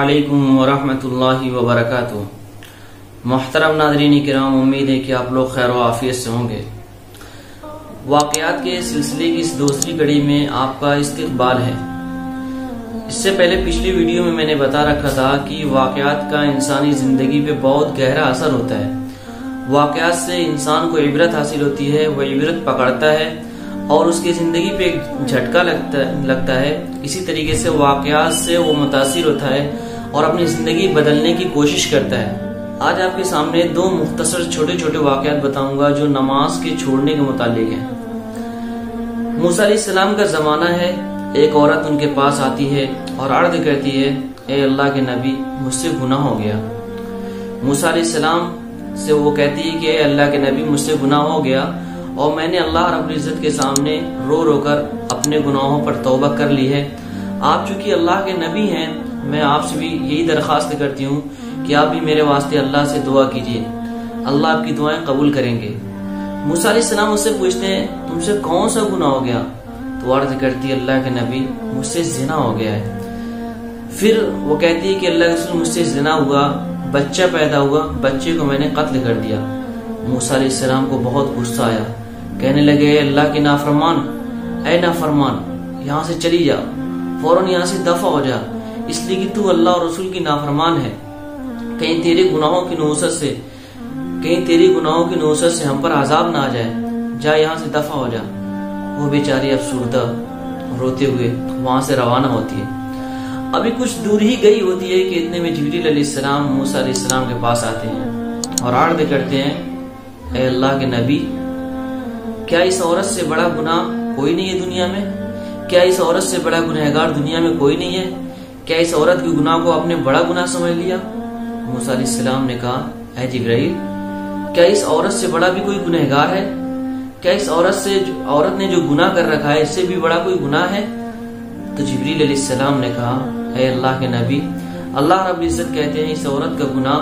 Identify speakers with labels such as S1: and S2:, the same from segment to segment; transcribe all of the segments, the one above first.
S1: अस्सलामुअलैकुम वरहमतुल्लाहि वबरकातुहू। मोहतरम नाज़रीन किराम, उम्मीद है कि आप लोग खैर व आफियत से होंगे। वाक़यात के सिलसिले की इस दूसरी कड़ी में आपका इस्तकबाल है। इससे पहले पिछली वीडियो में मैंने बता रखा था कि वाक़यात का इंसानी ज़िंदगी पे बहुत गहरा असर होता है। वाक़यात से इंसान को इबरत हासिल होती है, वह इबरत पकड़ता है और उसकी ज़िंदगी पे एक झटका लगता है। इसी तरीके से वाक़यात से वो मुतासिर होता है और अपनी ज़िंदगी बदलने की कोशिश करता है। आज आपके सामने दो मुख्तसर छोटे छोटे वाक़यात बताऊंगा जो नमाज के छोड़ने के मुतालिक हैं। मूसा अलैहिस्सलाम का ज़माना है। एक औरत उनके पास आती है और अर्ज़ करती है, ए अल्लाह के नबी, मुझसे गुनाह हो गया। मूसा अलैहिस्सलाम से वो कहती है कि ए अल्लाह के नबी, मुझसे गुनाह हो गया और मैंने अल्लाह रब्बुल इज़्ज़त के सामने रो रो कर अपने गुनाहों पर तौबा कर ली है। आप चूंकि अल्लाह के नबी हैं, मैं आपसे भी यही दरख्वास्त करती हूँ कि आप भी मेरे वास्ते अल्लाह से दुआ कीजिए, अल्लाह आपकी दुआएं कबूल करेंगे। मूसा अलैहिस्सलाम उससे पूछते हैं, तुमसे कौन सा गुनाह हो गया? तो अर्ज़ करती है, अल्लाह के नबी, मुझसे ज़िना हो गया है। फिर वो कहती है कि अल्लाह के रसूल, मुझसे ज़िना हुआ, बच्चा पैदा हुआ, बच्चे को मैंने कत्ल कर दिया। मूसा अलैहिस्सलाम को बहुत गुस्सा आया। कहने लगे, अल्लाह के नाफरमान, ऐ नाफरमान, यहाँ से चली जा, फौरन यहाँ से दफा हो जा, इसलिए कि तू अल्लाह और रसूल की नाफरमान है। कहीं तेरे गुनाहों की नौसत से हम पर अजाब ना आ जाए, जा यहाँ से दफा हो जा। वो बेचारी अफसुर्दा रोते हुए वहां से रवाना होती है। अभी कुछ दूर ही गई होती है कि इतने में जिब्रील अलैहिस्सलाम मूसा अलैहिस्सलाम के पास आते हैं और अर्ज़ करते हैं, ए अल्लाह के नबी, क्या इस औरत से बड़ा गुनाह कोई नहीं है दुनिया में? क्या इस औरत से बड़ा गुनहगार दुनिया में कोई नहीं है? क्या इस औरत के गुनाह को आपने बड़ा गुनाह समझ लिया? मूसा अलैहिस्सलाम ने कहा, ऐ जिब्राइल, क्या इस औरत से बड़ा भी कोई गुनहगार है? क्या इस औरत ने जो गुनाह कर रखा है, इससे भी बड़ा कोई गुनाह है? तो जिब्रील अलैहिस्सलाम ने कहा, ऐ अल्लाह के नबी, अल्लाह रब्बुल इज़्ज़त कहते हैं, इस औरत का गुनाह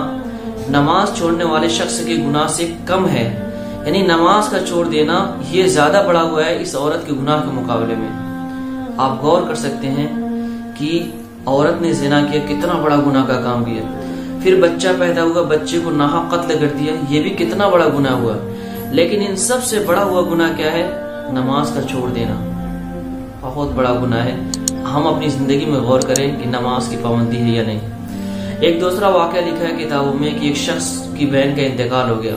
S1: नमाज छोड़ने वाले शख्स के गुनाह से कम है। यानी नमाज का छोड़ देना ये ज्यादा बड़ा हुआ है इस औरत के गुनाह के मुकाबले में। आप गौर कर सकते हैं कि औरत ने ज़िना किया, कितना बड़ा गुनाह का काम किया। फिर बच्चा पैदा हुआ, बच्चे को नाहक कत्ल कर दिया, ये भी कितना बड़ा गुनाह हुआ। लेकिन इन सब से बड़ा हुआ गुनाह क्या है? नमाज का छोड़ देना बहुत बड़ा गुनाह है। हम अपनी जिंदगी में गौर करें कि नमाज की पाबंदी है या नहीं। एक दूसरा वाक़या लिखा है किताबों में कि एक शख्स की बहन का इंतकाल हो गया।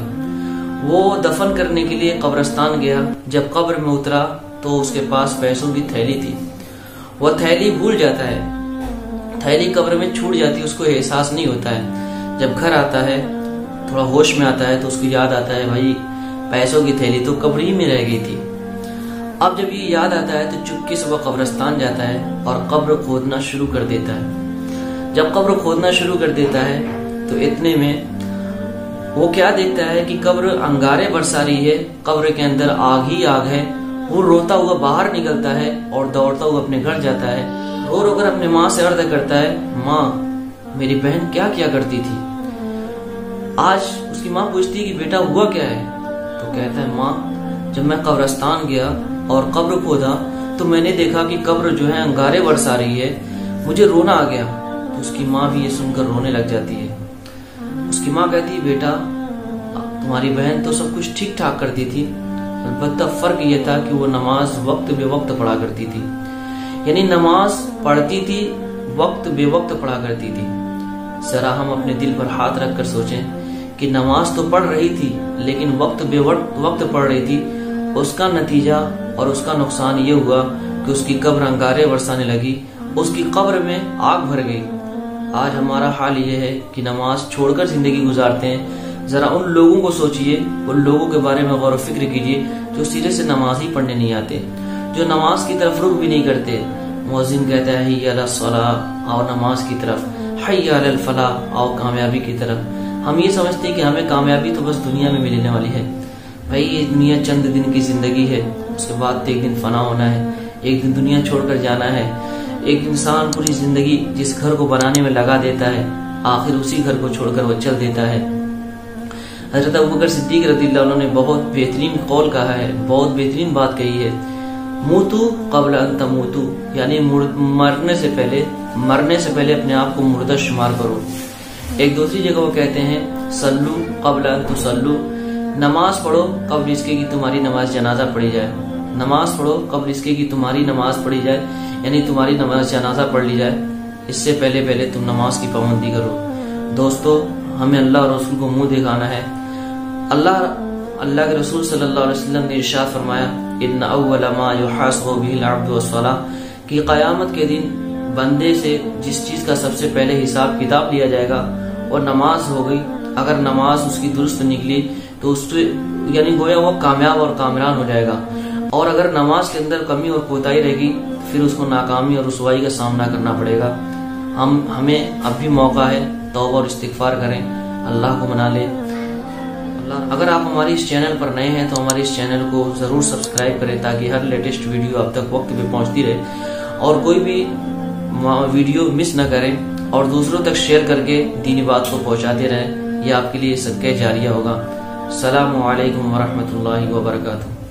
S1: वो दफन करने के लिए कब्रिस्तान गया। जब कब्र में उतरा तो उसके पास पैसों की थैली थी। वह थैली भूल जाता है, थैली कब्र में छूट जाती है, उसको एहसास नहीं होता है। जब घर आता है, थोड़ा होश में आता है तो उसको याद आता है, भाई पैसों की थैली तो कब्र ही में रह गई थी। अब जब ये याद आता है तो चुपके से वह कब्रिस्तान जाता है और कब्र खोदना शुरू कर देता है। जब कब्र खोदना शुरू कर देता है तो इतने में वो क्या देखता है कि कब्र अंगारे बरसा रही है, कब्र के अंदर आग ही आग है। वो रोता हुआ बाहर निकलता है और दौड़ता हुआ अपने घर जाता है। रो रो कर अपने माँ से अर्ज़ करता है, माँ, मेरी बहन क्या किया करती थी? आज उसकी माँ पूछती है कि बेटा हुआ क्या है? तो कहता है, माँ, जब मैं कब्रिस्तान गया और कब्र खोदा तो मैंने देखा कि कब्र जो है अंगारे बरसा रही है, मुझे रोना आ गया। तो उसकी माँ भी ये सुनकर रोने लग जाती है। उसकी माँ कहती है, बेटा, तुम्हारी बहन तो सब कुछ ठीक ठाक करती थी, अलबत्ता फर्क ये था कि वो नमाज वक्त बे वक्त पढ़ा करती थी। यानी नमाज पढ़ती थी, वक्त बे वक्त पढ़ा करती थी। जरा हम अपने दिल पर हाथ रखकर सोचें कि नमाज तो पढ़ रही थी लेकिन वक्त बे वक्त पढ़ रही थी। उसका नतीजा और उसका नुकसान ये हुआ कि उसकी कब्र अंगारे बरसाने लगी, उसकी कब्र में आग भर गई। आज हमारा हाल ये है कि नमाज छोड़कर जिंदगी गुजारते हैं। जरा उन लोगों को सोचिए, उन लोगों के बारे में गौर फिक्र कीजिए जो सिरे से नमाज ही पढ़ने नहीं आते, जो नमाज की तरफ रुख भी नहीं करते। मुअज्जिन कहता है, हिय्या अलस्सलाह, आओ नमाज की तरफ, हय्या अलल फलाह, आओ कामयाबी की तरफ। हम ये समझते हैं कि हमें कामयाबी तो बस दुनिया में मिलने वाली है। भाई, ये दुनिया चंद दिन की जिंदगी है, उसके बाद एक दिन फना होना है, एक दिन दुनिया छोड़कर जाना है। एक इंसान पूरी जिंदगी जिस घर को बनाने में लगा देता है, आखिर उसी घर को छोड़कर वो चल देता है। हजरत अबू बकर सिद्दीक रज़ियल्लाहु अन्हु ने बहुत बेहतरीन कौल कहा है, बहुत बेहतरीन बात कही है। موتو قبل ان تموتو، یعنی مرنے سے پہلے اپنے آپ کو مردہ شمار کرو۔ ایک دوسری جگہ وہ کہتے ہیں صلو قبل ان تصلو، نماز پڑھو قبل اس کے کہ تمہاری نماز جنازہ پڑھی جائے، نماز پڑھو قبل اس کے کہ تمہاری نماز پڑھی جائے، یعنی تمہاری نماز جنازہ پڑھ لی جائے، اس سے پہلے تم نماز کی پابندی کرو۔ دوستو، ہمیں اللہ اور رسول کو منہ دکھانا ہے۔ اللہ کے رسول صلی اللہ علیہ وسلم نے ارشاد فرمایا ان اول ما یحاسب به العبد والصلاة، کہ قیامت کے دن بندے سے جس چیز کا سب سے پہلے حساب کتاب لیا جائے گا اور نماز ہو گئی، اگر نماز اس کی درست نکلی تو اس سے یعنی گویا وہ کامیاب اور کامران ہو جائے گا، اور اگر نماز کے اندر کمی اور کوتاہی رہے گی پھر اس کو ناکامی اور رسوائی کا سامنا کرنا پڑے گا۔ ہمیں اب بھی موقع ہے، توبہ اور استغفار کریں، اللہ کو منا لیں۔ اگر آپ ہماری اس چینل پر نئے ہیں تو ہمارے اس چینل کو ضرور سبسکرائب کریں تاکہ ہر لیٹسٹ ویڈیو آپ تک وقت پہ پہنچتی رہے اور کوئی بھی ویڈیو مس نہ کریں، اور دوسروں تک شیئر کر کے دینی بات کو پہنچاتے رہیں، یہ آپ کے لیے صدقہ جاریہ ہوگا۔ السلام علیکم ورحمۃ اللہ وبرکاتہ۔